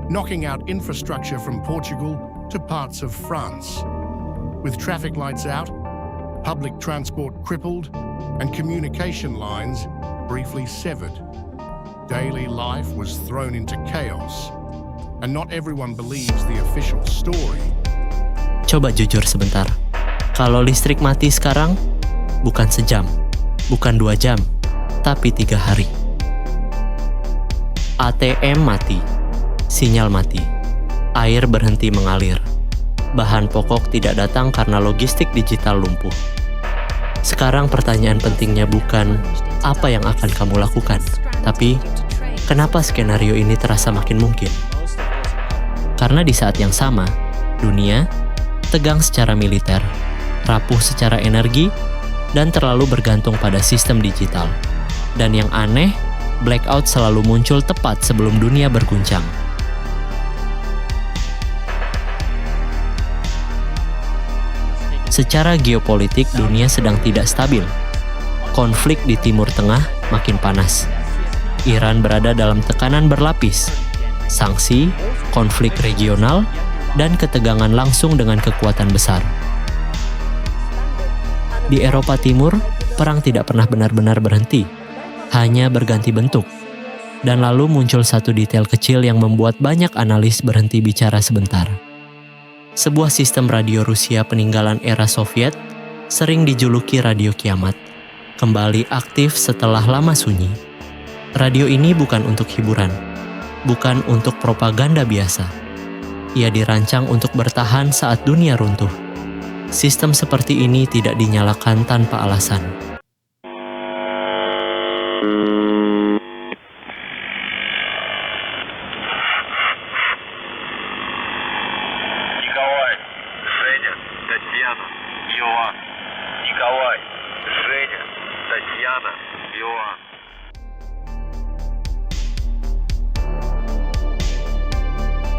knocking out infrastructure from Portugal to parts of France. With traffic lights out, public transport crippled, and communication lines briefly severed. Daily life was thrown into chaos, and not everyone believes the official story. Coba jujur sebentar. Kalau listrik mati sekarang, bukan sejam, bukan 2 jam, tapi 3 hari. ATM mati, sinyal mati, air berhenti mengalir. Bahan pokok tidak datang karena logistik digital lumpuh. Sekarang pertanyaan pentingnya bukan apa yang akan kamu lakukan, tapi kenapa skenario ini terasa makin mungkin? Karena di saat yang sama, dunia tegang secara militer, rapuh secara energi, dan terlalu bergantung pada sistem digital. Dan yang aneh, blackout selalu muncul tepat sebelum dunia berguncang. Secara geopolitik, dunia sedang tidak stabil. Konflik di Timur Tengah makin panas. Iran berada dalam tekanan berlapis. Sanksi, konflik regional, dan ketegangan langsung dengan kekuatan besar. Di Eropa Timur, perang tidak pernah benar-benar berhenti, hanya berganti bentuk. Dan lalu muncul satu detail kecil yang membuat banyak analis berhenti bicara sebentar. Sebuah sistem radio Rusia peninggalan era Soviet, sering dijuluki radio kiamat, kembali aktif setelah lama sunyi. Radio ini bukan untuk hiburan, bukan untuk propaganda biasa. Ia dirancang untuk bertahan saat dunia runtuh. Sistem seperti ini tidak dinyalakan tanpa alasan. Николай, Женя, Татьяна, Иоанн. Николай, Женя, Татьяна, Иоанн.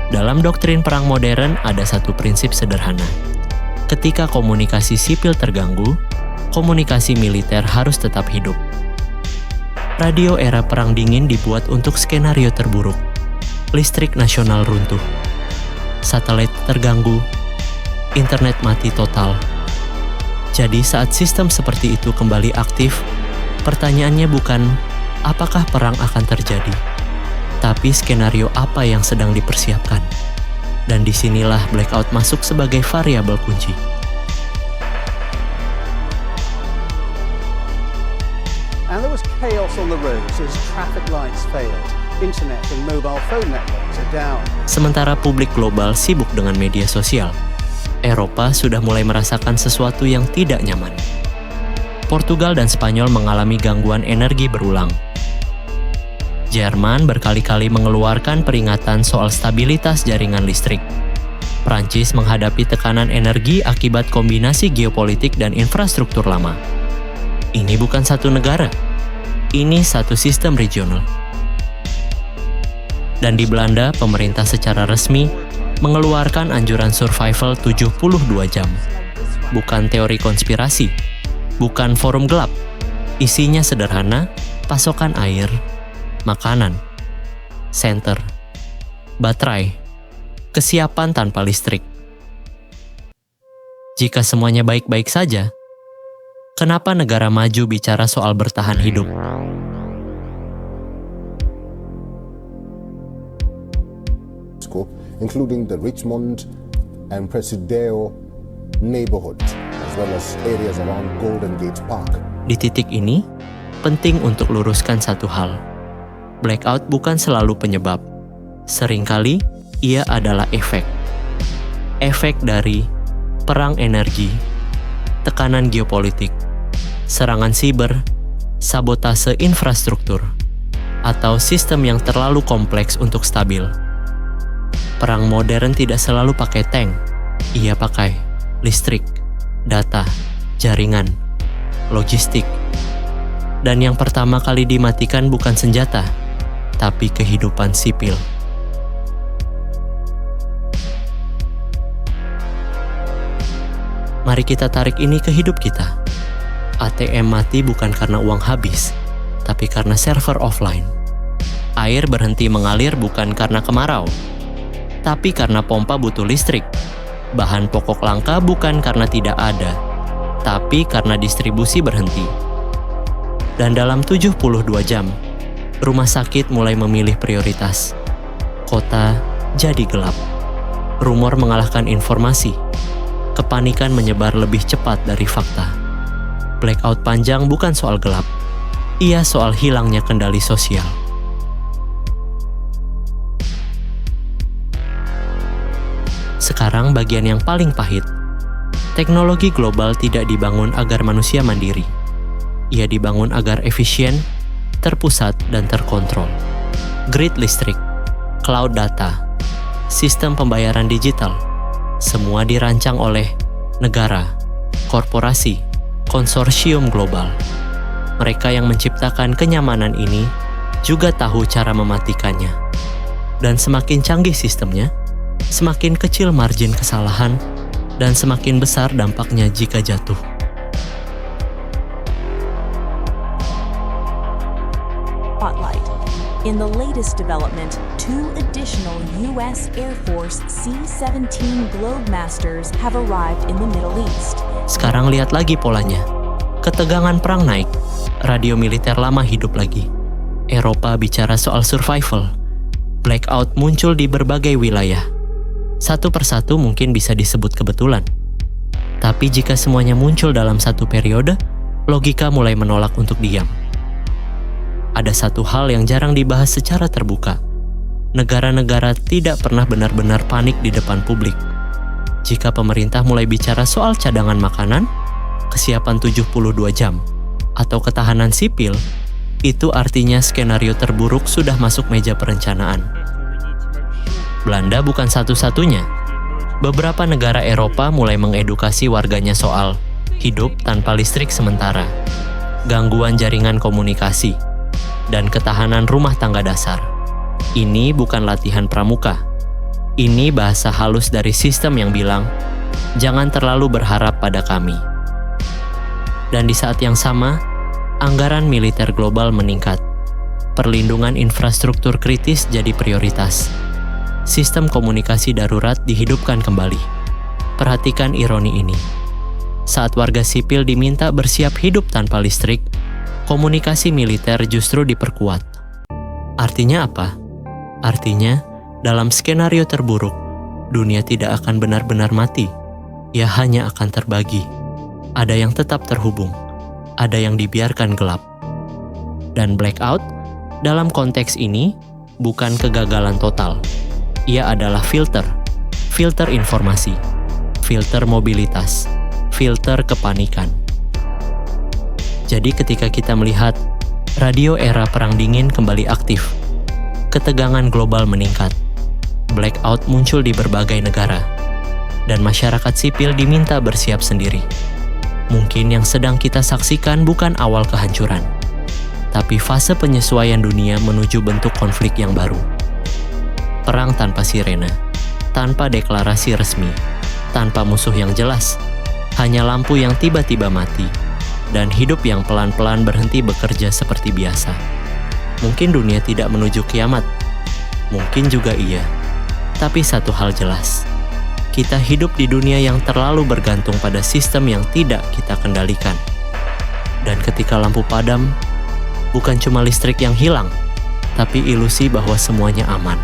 Dalam doktrin perang modern ada satu prinsip sederhana. Ketika komunikasi sipil terganggu, komunikasi militer harus tetap hidup. Radio era Perang Dingin dibuat untuk skenario terburuk. Listrik nasional runtuh. Satelit terganggu. Internet mati total. Jadi saat sistem seperti itu kembali aktif, pertanyaannya bukan apakah perang akan terjadi, tapi skenario apa yang sedang dipersiapkan. Dan disinilah blackout masuk sebagai variabel kunci. And there was chaos on the roads as traffic lights failed. Internet and mobile phone networks are down. Sementara publik global sibuk dengan media sosial, Eropa sudah mulai merasakan sesuatu yang tidak nyaman. Portugal dan Spanyol mengalami gangguan energi berulang. Jerman berkali-kali mengeluarkan peringatan soal stabilitas jaringan listrik. Prancis menghadapi tekanan energi akibat kombinasi geopolitik dan infrastruktur lama. Ini bukan satu negara, ini satu sistem regional. Dan di Belanda, pemerintah secara resmi mengeluarkan anjuran survival 72 jam. Bukan teori konspirasi, bukan forum gelap. Isinya sederhana, pasokan air, makanan, senter, baterai, kesiapan tanpa listrik. Jika semuanya baik-baik saja, kenapa negara maju bicara soal bertahan hidup? Including the Richmond and Presidio neighborhood, as well as areas around Golden Gate Park. Di titik ini, penting untuk luruskan satu hal. Blackout bukan selalu penyebab. Seringkali, ia adalah efek. Efek dari perang energi, tekanan geopolitik, serangan siber, sabotase infrastruktur, atau sistem yang terlalu kompleks untuk stabil. Perang modern tidak selalu pakai tank. Ia pakai listrik, data, jaringan, logistik. Dan yang pertama kali dimatikan bukan senjata, tapi kehidupan sipil. Mari kita tarik ini ke hidup kita. ATM mati bukan karena uang habis, tapi karena server offline. Air berhenti mengalir bukan karena kemarau, tapi karena pompa butuh listrik. Bahan pokok langka bukan karena tidak ada, tapi karena distribusi berhenti. Dan dalam 72 jam, rumah sakit mulai memilih prioritas. Kota jadi gelap. Rumor mengalahkan informasi. Kepanikan menyebar lebih cepat dari fakta. Blackout panjang bukan soal gelap. Ia soal hilangnya kendali sosial. Sekarang bagian yang paling pahit. Teknologi global tidak dibangun agar manusia mandiri. Ia dibangun agar efisien, terpusat, dan terkontrol. Grid listrik, cloud data, sistem pembayaran digital, semua dirancang oleh negara, korporasi, konsorsium global. Mereka yang menciptakan kenyamanan ini juga tahu cara mematikannya. Dan semakin canggih sistemnya, semakin kecil margin kesalahan, dan semakin besar dampaknya jika jatuh. Spotlight. In the latest development, 2 additional U.S. Air Force C-17 Globemasters have arrived in the Middle East. Sekarang lihat lagi polanya. Ketegangan perang naik, radio militer lama hidup lagi. Eropa bicara soal survival. Blackout muncul di berbagai wilayah. Satu persatu mungkin bisa disebut kebetulan. Tapi jika semuanya muncul dalam satu periode, logika mulai menolak untuk diam. Ada satu hal yang jarang dibahas secara terbuka. Negara-negara tidak pernah benar-benar panik di depan publik. Jika pemerintah mulai bicara soal cadangan makanan, kesiapan 72 jam, atau ketahanan sipil, itu artinya skenario terburuk sudah masuk meja perencanaan. Belanda bukan satu-satunya. Beberapa negara Eropa mulai mengedukasi warganya soal hidup tanpa listrik sementara, gangguan jaringan komunikasi, dan ketahanan rumah tangga dasar. Ini bukan latihan pramuka. Ini bahasa halus dari sistem yang bilang, jangan terlalu berharap pada kami. Dan di saat yang sama, anggaran militer global meningkat. Perlindungan infrastruktur kritis jadi prioritas. Sistem komunikasi darurat dihidupkan kembali. Perhatikan ironi ini. Saat warga sipil diminta bersiap hidup tanpa listrik, komunikasi militer justru diperkuat. Artinya apa? Artinya, dalam skenario terburuk, dunia tidak akan benar-benar mati. Ia hanya akan terbagi. Ada yang tetap terhubung, ada yang dibiarkan gelap. Dan blackout, dalam konteks ini, bukan kegagalan total. Ia adalah filter informasi, filter mobilitas, filter kepanikan. Jadi ketika kita melihat radio era perang dingin kembali aktif, ketegangan global meningkat, blackout muncul di berbagai negara, dan masyarakat sipil diminta bersiap sendiri. Mungkin yang sedang kita saksikan bukan awal kehancuran, tapi fase penyesuaian dunia menuju bentuk konflik yang baru. Perang tanpa sirena, tanpa deklarasi resmi, tanpa musuh yang jelas, hanya lampu yang tiba-tiba mati, dan hidup yang pelan-pelan berhenti bekerja seperti biasa. Mungkin dunia tidak menuju kiamat, mungkin juga iya. Tapi satu hal jelas, kita hidup di dunia yang terlalu bergantung pada sistem yang tidak kita kendalikan. Dan ketika lampu padam, bukan cuma listrik yang hilang, tapi ilusi bahwa semuanya aman.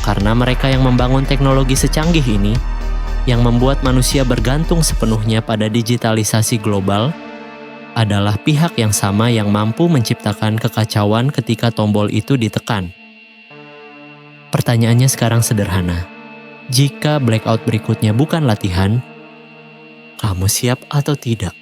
Karena mereka yang membangun teknologi secanggih ini, yang membuat manusia bergantung sepenuhnya pada digitalisasi global, adalah pihak yang sama yang mampu menciptakan kekacauan ketika tombol itu ditekan. Pertanyaannya sekarang sederhana. Jika blackout berikutnya bukan latihan, kamu siap atau tidak?